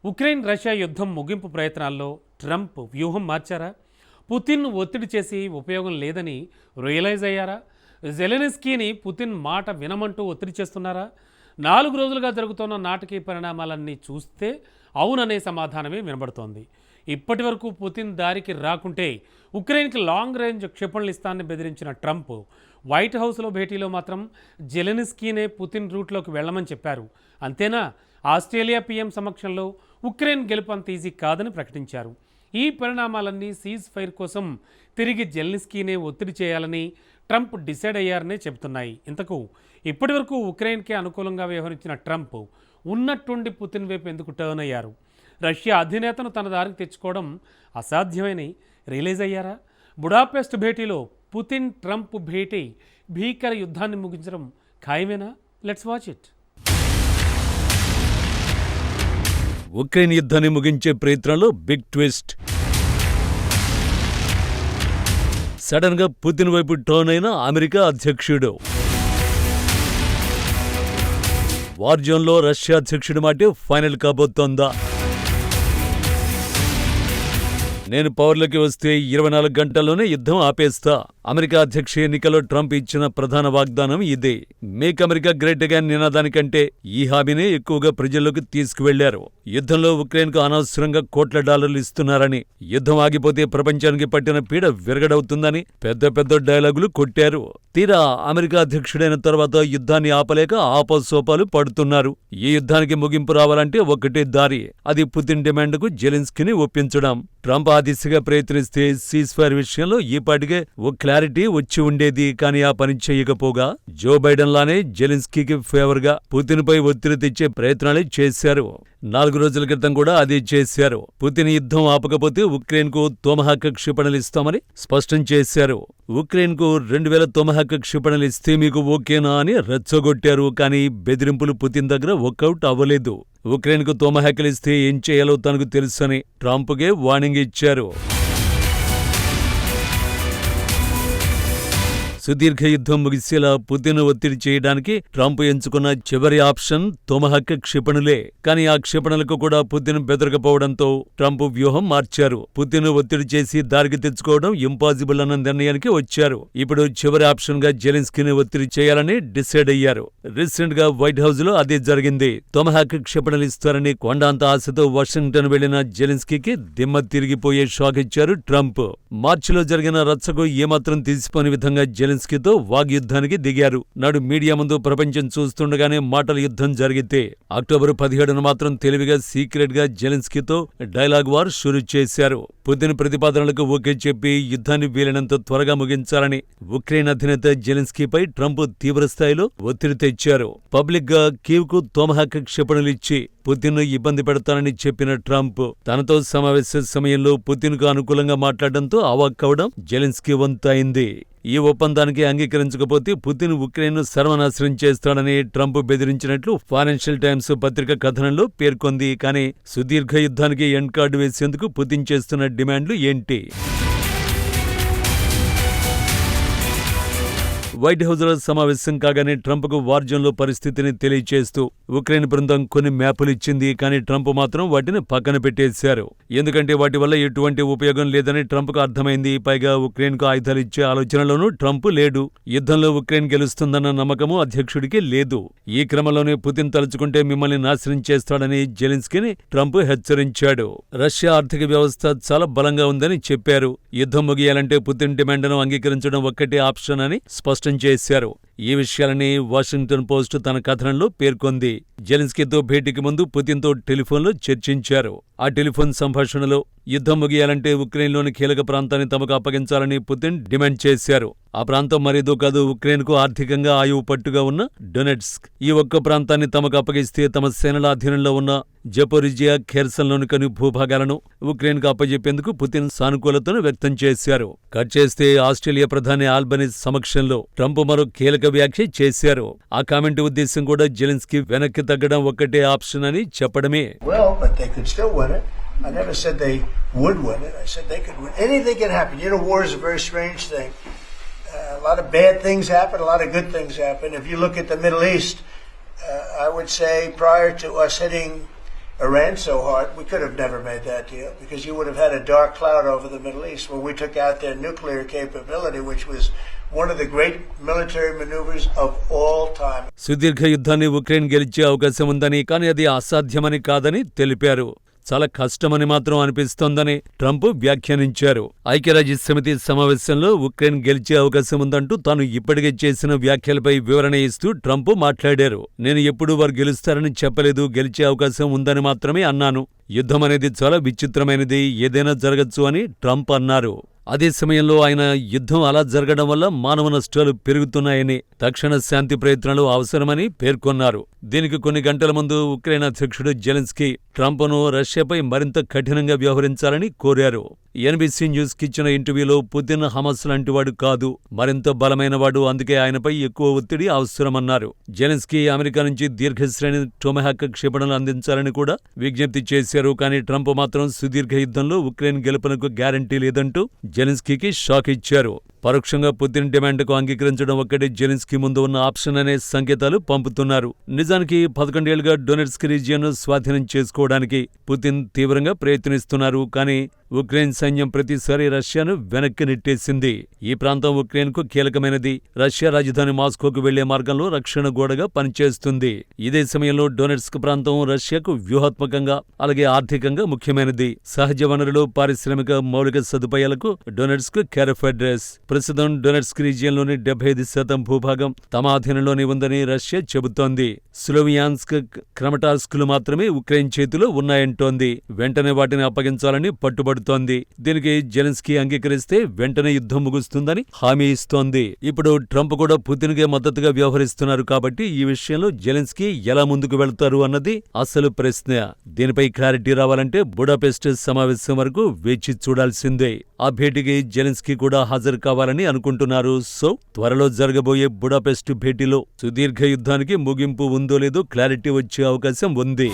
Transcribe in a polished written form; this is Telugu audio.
ఉక్రెయిన్ రష్యా యుద్ధం ముగింపు ప్రయత్నాల్లో ట్రంప్ వ్యూహం మార్చారా? పుతిన్ను ఒత్తిడి చేసి ఉపయోగం లేదని రియలైజ్ అయ్యారా? జెలెన్స్కీని పుతిన్ మాట వినమంటూ ఒత్తిడి చేస్తున్నారా? 4 రోజులుగా జరుగుతున్న నాటకీయ పరిణామాలన్నీ చూస్తే అవుననే సమాధానమే వినబడుతోంది. ఇప్పటి వరకు పుతిన్ దారికి రాకుంటే ఉక్రెయిన్కి లాంగ్ రేంజ్ క్షిపణులు ఇస్తానని బెదిరించిన ట్రంప్ వైట్ హౌస్లో భేటీలో మాత్రం జెలెన్స్కీనే పుతిన్ రూట్లోకి వెళ్ళమని చెప్పారు. అంతేనా? ఆస్ట్రేలియా పీఎం సమక్షంలో ఉక్రెయిన్ గెలుపు అంత ఈజీ కాదని ప్రకటించారు. ఈ పరిణామాలన్నీ సీజ్ ఫైర్ కోసం తిరిగి జెలెన్స్కీనే ఒత్తిడి చేయాలని ట్రంప్ డిసైడ్ అయ్యారనే చెబుతున్నాయి. ఇంతకు ఇప్పటి వరకు ఉక్రెయిన్కి అనుకూలంగా వ్యవహరించిన ట్రంప్ ఉన్నట్టుండి పుతిన్ వైపు ఎందుకు టర్న్ అయ్యారు? రష్యా అధినేతను తన దారికి తెచ్చుకోవడం అసాధ్యమని రియలైజ్ అయ్యారా? బుడాపెస్ట్ భేటీలో పుతిన్ ట్రంప్ భేటీ భీకర యుద్ధాన్ని ముగించడం ఖాయమేనా? Let's watch it. ఉక్రెయిన్ యుద్ధాన్ని ముగించే ప్రయత్నంలో బిగ్ ట్విస్ట్. సడన్ గా పుతిన్ వైపు టర్న్ అయిన అమెరికా అధ్యక్షుడు. వార్ జోన్లో రష్యా అధ్యక్షుడి మాట ఫైనల్ కాబోతోందా? నేను పవర్లోకి వస్తే 24 గంటల్లోనే యుద్ధం ఆపేస్తా. అమెరికా అధ్యక్ష ఎన్నికలో ట్రంప్ ఇచ్చిన ప్రధాన వాగ్దానం ఇదే. మేక్ అమెరికా గ్రేట్ అగైన్ నినాదానికంటే ఈ హామీనే ఎక్కువగా ప్రజల్లోకి తీసుకువెళ్లారు. యుద్ధంలో ఉక్రెయిన్కు అనవసరంగా కోట్ల డాలర్లు ఇస్తున్నారని, యుద్ధం ఆగిపోతే ప్రపంచానికి పట్టిన పీడ విరగడవుతుందని పెద్ద పెద్ద డైలాగులు కొట్టారు. తీరా అమెరికా అధ్యక్షుడైన తర్వాత యుద్ధాన్ని ఆపలేక ఆపసోపాలు పడుతున్నారు. ఈ యుద్ధానికి ముగింపు రావాలంటే ఒకటే దారి, అది పుతిన్ డిమాండ్కు జెలెన్స్కీని ఒప్పించడం. ట్రంప్ ఆ దిశగా ప్రయత్నిస్తే సీజ్ ఫైర్ విషయంలో ఈపాటికే ఓ క్లారిటీ వచ్చి ఉండేది. కానీ ఆ పని చేయకపోగా జో బైడెన్ లానే జెలెన్స్కీకి ఫేవర్ గా పుతిన్ పై ఒత్తిడి తెచ్చే ప్రయత్నాలే చేశారు. 4 రోజుల క్రితం కూడా అదే చేశారు. పుతిన్ యుద్ధం ఆపకపోతే ఉక్రెయిన్ కు తోమహాక్ క్షిపణులు ఇస్తామని స్పష్టం చేశారు. ఉక్రెయిన్ కు 2000 తోమహాక్ క్షిపణులు ఇస్తే మీకు ఓకేనా అని రెచ్చగొట్టారు. కానీ బెదిరింపులు పుతిన్ దగ్గర వర్కౌట్ అవ్వలేదు. ఉక్రెయిన్ కు తోమహాక్లు ఇస్తే ఏం చేయాలో తనకు తెలుసని ట్రంప్కే వార్నింగ్ ఇచ్చారు. సుదీర్ఘ యుద్ధం ముగిసేలా పుతిన్ ఒత్తిడి చేయడానికి ట్రంప్ ఎంచుకున్న చివరి ఆప్షన్ తోమహాక్ క్షిపణులే. కానీ ఆ క్షిపణులకు కూడా పుతిన్ బెదరకపోవడంతో ట్రంప్ వ్యూహం మార్చారు. పుతిన్ ఒత్తిడి చేసి దారికి తెచ్చుకోవడం ఇంపాసిబుల్ అన్న నిర్ణయానికి వచ్చారు. ఇప్పుడు చివరి ఆప్షన్ గా జెలెన్స్కీని ఒత్తిడి చేయాలని డిసైడ్ అయ్యారు. రీసెంట్ గా వైట్ హౌస్ లో అదే జరిగింది. తోమహాక్ క్షిపణులు ఇస్తారని కొండంత ఆశతో వాషింగ్టన్ వెళ్లిన జెలెన్స్కీకి దిమ్మ తిరిగిపోయే షాక్ ఇచ్చారు ట్రంప్. మార్చిలో జరిగిన రచ్చకు ఏమాత్రం తీసిపోని విధంగా జెలెన్స్కీతో వాగ్యుద్ధానికి దిగారు. నాడు మీడియా ముందు ప్రపంచం చూస్తుండగానే మాటల యుద్ధం జరిగితే అక్టోబర్ 17న మాత్రం తెలివిగా సీక్రెట్ గా జెలెన్స్కీతో డైలాగ్ వార్ షురూ చేశారు. పుతిన్ ప్రతిపాదనలకు ఓకే చెప్పి యుద్ధాన్ని వీలైనంత త్వరగా ముగించాలని ఉక్రెయిన్ అధినేత జెలెన్స్కీపై ట్రంప్ తీవ్రస్థాయిలో ఒత్తిడి తెచ్చారు. పబ్లిక్ గా కీవ్ కు తోమహాక్ క్షిపణులిచ్చి పుతిన్ ఇబ్బంది పెడతానని చెప్పిన ట్రంప్ తనతో సమావేశ సమయంలో పుతిన్ కు అనుకూలంగా మాట్లాడడంతో అవాక్కవడం జెలెన్స్కీ వంతైంది. ఈ ఒప్పందానికి అంగీకరించకపోతే పుతిన్ ఉక్రెయిన్ సర్వనాశనం చేస్తాడని ట్రంప్ బెదిరించినట్లు ఫైనాన్షియల్ టైమ్స్ పత్రిక కథనంలో పేర్కొంది. కానీ సుదీర్ఘ యుద్ధానికి ఎండ్ కార్డు వేసేందుకు పుతిన్ చేస్తున్న డిమాండ్లు ఏంటి? వైట్ హౌస్ లో సమావేశం కాగానే ట్రంప్ కు వార్ జోన్లో పరిస్థితిని తెలియచేస్తూ ఉక్రెయిన్ బృందం కొన్ని మ్యాపులు ఇచ్చింది. కానీ ట్రంప్ మాత్రం వాటిని పక్కన పెట్టేశారు. ఎందుకంటే వాటి వల్ల ఎటువంటి ఉపయోగం లేదని ట్రంప్ కు అర్థమైంది. పైగా ఉక్రెయిన్ కు ఆయుధాలు ఇచ్చే ఆలోచనలోనూ ట్రంప్ లేడు. యుద్ధంలో ఉక్రెయిన్ గెలుస్తుందన్న నమ్మకము అధ్యక్షుడికి లేదు. ఈ క్రమంలోనే పుతిన్ తలుచుకుంటే మిమ్మల్ని నాశనం చేస్తాడని జెలెన్స్కీని ట్రంప్ హెచ్చరించాడు. రష్యా ఆర్థిక వ్యవస్థ చాలా బలంగా ఉందని చెప్పారు. యుద్ధం ముగియాలంటే పుతిన్ డిమాండ్ను అంగీకరించడం ఒక్కటే ఆప్షన్ అని స్పష్టం చేశారు. ఈ విషయాలని వాషింగ్టన్ పోస్ట్ తన కథనంలో పేర్కొంది. జెలెన్స్కీతో భేటీకి ముందు పుతిన్తో టెలిఫోన్లో చర్చించారు. ఆ టెలిఫోన్ సంభాషణలో యుద్ధం ముగియాలంటే ఉక్రెయిన్లోని కీలక ప్రాంతాన్ని తమకు అప్పగించాలని పుతిన్ డిమాండ్ చేశారు. ఆ ప్రాంతం మరేదో కాదు, ఉక్రెయిన్కు ఆర్థికంగా ఆయువు పట్టుగా ఉన్న డొనెట్స్క్. ఈ ఒక్క ప్రాంతాన్ని తమకు అప్పగిస్తే తమ సేనల అధీనంలో ఉన్న జపోరిజియా, ఖెర్సన్లోని కొన్ని భూభాగాలను ఉక్రెయిన్కు అప్పజెప్పేందుకు పుతిన్ సానుకూలతను వ్యక్తం చేశారు. కట్ చేస్తే ఆస్ట్రేలియా ప్రధాని ఆల్బనీస్ సమక్షంలో ట్రంప్ మరో కీలక వ్యాఖ్య చేశారు. ఆ కామెంట్ ఉద్దేశం కూడా జెలెన్స్కీ వెనక్కి తగ్గడం ఒక్కటే ఆప్షన్ అని చెప్పడమే. I never said they would win it. I said they could win. Anything can happen. You know, war is a very strange thing. A lot of bad things happen, a lot of good things happen. If you look at the Middle East, I would say prior to us hitting Iran so hard, we could have never made that deal because you would have had a dark cloud over the Middle East when we took out their nuclear capability, which was one of the great military maneuvers of all time. సుదీర్ఘ యుద్ధాన్ని ఉక్రెయిన్ గెలిచే అవకాశం ఉందని, కానీ అది అసాధ్యమని కాదని తెలిపారు. చాలా కష్టమని మాత్రం అనిపిస్తోందని ట్రంప్ వ్యాఖ్యానించారు. ఐక్యరాజ్యసమితి సమావేశంలో ఉక్రెయిన్ గెలిచే అవకాశం ఉందంటూ తాను ఇప్పటికే చేసిన వ్యాఖ్యలపై వివరణ ఇస్తూ ట్రంప్ మాట్లాడారు. నేను ఎప్పుడూ వారు గెలుస్తారని చెప్పలేదు, గెలిచే అవకాశం ఉందని మాత్రమే అన్నాను. యుద్ధం అనేది చాలా విచిత్రమైనది, ఏదైనా జరగచ్చు అని ట్రంప్ అన్నారు. అదే సమయంలో ఆయన యుద్ధం అలా జరగడం వల్ల మానవ నష్టాలు పెరుగుతున్నాయని, తక్షణ శాంతి ప్రయత్నాలు అవసరమని పేర్కొన్నారు. దీనికి కొన్ని గంటల ముందు ఉక్రెయిన్ అధ్యక్షుడు జెలెన్స్కీ ట్రంప్ను రష్యాపై మరింత కఠినంగా వ్యవహరించాలని కోరారు. ఎన్బీసీ న్యూస్కి ఇచ్చిన ఇంటర్వ్యూలో పుతిన్ హమాస్ లాంటివాడు కాదు, మరింత బలమైనవాడు, అందుకే ఆయనపై ఎక్కువ ఒత్తిడి అవసరమన్నారు. జెలెన్స్కీ అమెరికా నుంచి దీర్ఘశ్రేణి టొమహాక్ క్షిపణులు అందించాలని కూడా విజ్ఞప్తి చేశారు. కానీ ట్రంప్ మాత్రం సుదీర్ఘ యుద్ధంలో ఉక్రెయిన్ గెలుపునకు గ్యారంటీ లేదంటూ జెలెన్స్కీకి షాక్ ఇచ్చారు. పరోక్షంగా పుతిన్ డిమాండ్కు అంగీకరించడం ఒక్కటే జెలెన్స్కీ ముందు ఉన్న ఆప్షన్ అనే సంకేతాలు పంపుతున్నారు. నిజానికి 11 ఏళ్లుగా డొనెట్స్క్ రీజియన్ను స్వాధీనం చేసుకోవడానికి పుతిన్ తీవ్రంగా ప్రయత్నిస్తున్నారు. కానీ ఉక్రెయిన్ సైన్యం ప్రతిసారి రష్యాను వెనక్కి నెట్టేసింది. ఈ ప్రాంతం ఉక్రెయిన్కు కీలకమైనది. రష్యా రాజధాని మాస్కోకు వెళ్లే మార్గంలో రక్షణ గోడగా పనిచేస్తుంది. ఇదే సమయంలో డొనెట్స్క్ ప్రాంతం రష్యాకు వ్యూహాత్మకంగా అలాగే ఆర్థికంగా ముఖ్యమైనది. సహజ వనరులు, పారిశ్రామిక మౌలిక సదుపాయాలకు డొనెట్స్క్ కేరఫ్ అడ్రస్. ప్రస్తుతం డొనెట్స్క్ రీజియన్లోని 75% భూభాగం తమ అధీనంలోనే ఉందని రష్యా చెబుతోంది. స్లోవియాన్స్క్, క్రమటార్స్క్లు మాత్రమే ఉక్రెయిన్ చేతిలో ఉన్నాయంటోంది. వెంటనే వాటిని అప్పగించాలని పట్టుబడుతోంది. దీనికి జెలెన్స్కీ అంగీకరిస్తే వెంటనే యుద్ధం ముగుస్తుందని హామీ ఇస్తోంది. ఇప్పుడు ట్రంప్ కూడా పుతిన్కే మద్దతుగా వ్యవహరిస్తున్నారు. కాబట్టి ఈ విషయంలో జెలెన్స్కీ ఎలా ముందుకు వెళ్తారు అన్నది అసలు ప్రశ్న. దీనిపై క్లారిటీ రావాలంటే బుడాపెస్ట్ సమావేశం వరకు వేచి చూడాల్సిందే. ఆ భేటీకి జెలెన్స్కీ కూడా హాజరు కావాలని అనుకుంటున్నారు. సో త్వరలో జరగబోయే బుడాపెస్ట్ భేటీలో సుదీర్ఘ యుద్ధానికి ముగింపు ఉందో లేదో క్లారిటీ వచ్చే అవకాశం ఉంది.